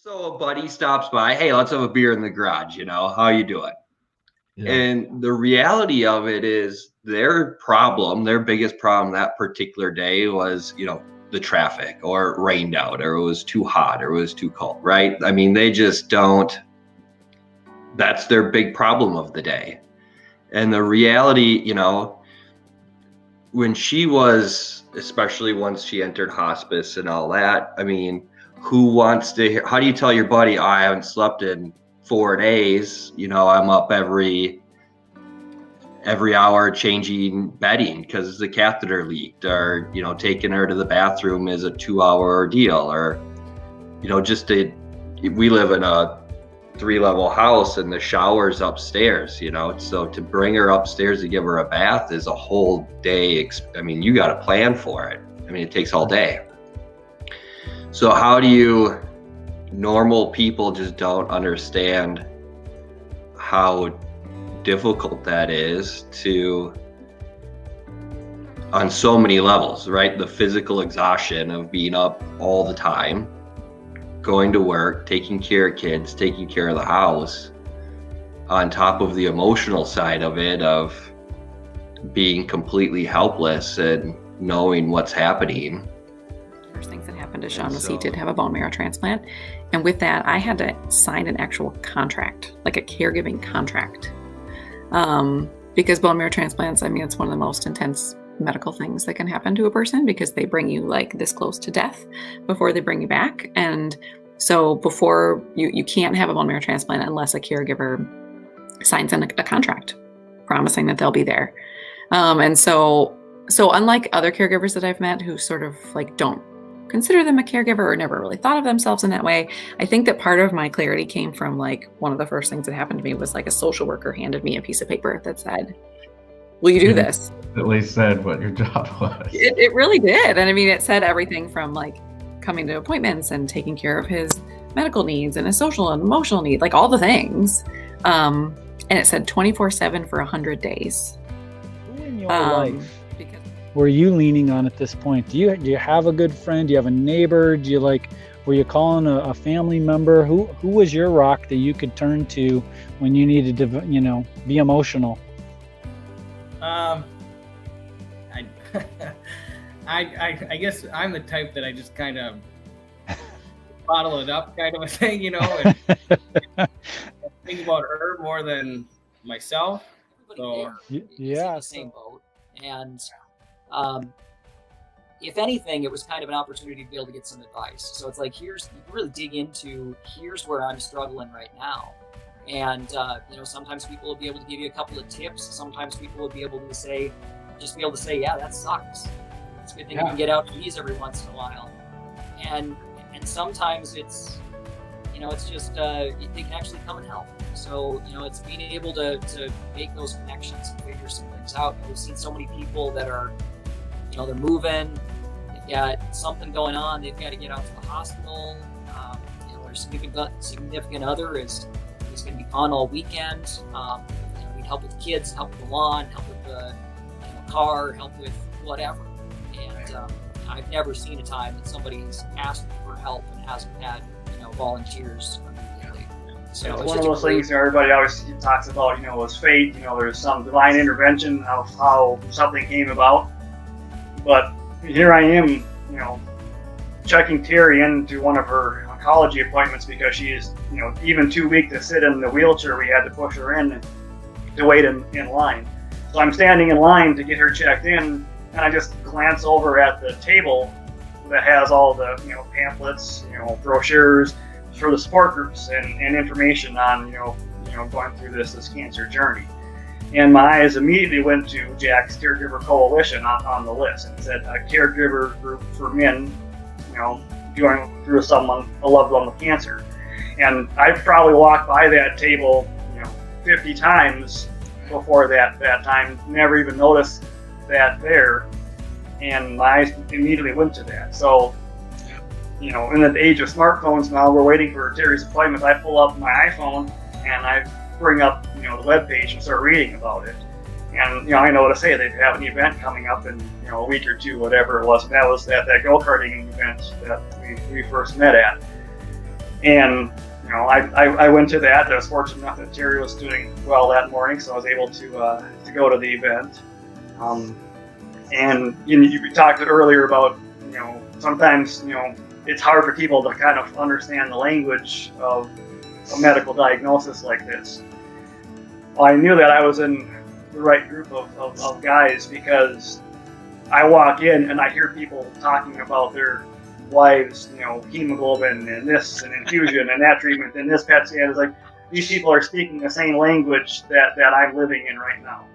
So a buddy stops by, hey, let's have a beer in the garage, how you doing? Yeah. And the reality of it is their biggest problem that particular day was, the traffic or it rained out or it was too hot or it was too cold, right? I mean, they just don't, that's their big problem of the day. And the reality, when she was, especially once she entered hospice and all that, I mean, who wants to hear, how do you tell your buddy, oh, I haven't slept in 4 days, I'm up every hour changing bedding because the catheter leaked, or taking her to the bathroom is a 2-hour ordeal, or we live in a 3-level house and the shower's upstairs, so to bring her upstairs to give her a bath is a whole day. I mean, you got to plan for it. I mean, it takes all day. So how do you, normal people just don't understand how difficult that is on so many levels, right? The physical exhaustion of being up all the time, going to work, taking care of kids, taking care of the house, on top of the emotional side of it, of being completely helpless and knowing what's happening. First things that happened to Sean was he did have a bone marrow transplant. And with that, I had to sign an actual contract, like a caregiving contract. Because bone marrow transplants, I mean, it's one of the most intense medical things that can happen to a person because they bring you like this close to death before they bring you back. And so before you can't have a bone marrow transplant unless a caregiver signs a contract promising that they'll be there. And so unlike other caregivers that I've met who sort of like don't consider them a caregiver or never really thought of themselves in that way, I think that part of my clarity came from like one of the first things that happened to me was like a social worker handed me a piece of paper that said, will you do this? At least said what your job was. It really did. And I mean, it said everything from like coming to appointments and taking care of his medical needs and his social and emotional needs, like all the things. And it said 24/7 for 100 days. Who in your life were you leaning on at this point? Do you have a good friend? Do you have a neighbor? Were you calling a family member? Who was your rock that you could turn to when you needed to, be emotional? I guess I'm the type that I just kind of bottle it up, kind of a thing, and think about her more than myself. So yeah, the same boat, and if anything, it was kind of an opportunity to be able to get some advice. So it's like, you really dig into, here's where I'm struggling right now. And, sometimes people will be able to give you a couple of tips. Sometimes people will be able to say, yeah, that sucks. It's a good thing you can get out to these every once in a while. And sometimes it's, it's just, they can actually come and help. So, it's being able to make those connections and figure some things out. We've seen so many people that are, they're moving, they've got something going on, they've got to get out to the hospital. Their significant other is going to be gone all weekend. We'd help with the kids, help with the lawn, help with the car, help with whatever. And I've never seen a time that somebody's asked for help and hasn't had volunteers immediately. So it's one of those things everybody always talks about, was fate. There's some divine intervention of how something came about. But here I am, checking Terry into one of her oncology appointments because she is, even too weak to sit in the wheelchair. We had to push her in to wait in line. So I'm standing in line to get her checked in, and I just glance over at the table that has all the, pamphlets, brochures for the support groups and information on, going through this cancer journey. And my eyes immediately went to Jack's Caregiver Coalition on the list. And it said a caregiver group for men, going through a loved one with cancer. And I probably walked by that table, 50 times before that time, never even noticed that there. And my eyes immediately went to that. So, in the age of smartphones now, we're waiting for Terry's appointment. I pull up my iPhone and I bring up, the web page and start reading about it. And, I know what to say. They have an event coming up in, a week or two, whatever it was. And that was that go-karting event that we first met at. And I went to that. I was fortunate enough that Terry was doing well that morning, so I was able to go to the event. And you talked earlier about sometimes it's hard for people to kind of understand the language of a medical diagnosis like this. Well, I knew that I was in the right group of guys, because I walk in and I hear people talking about their wives, hemoglobin and this and infusion and that treatment and this PET scan. It's like these people are speaking the same language that I'm living in right now.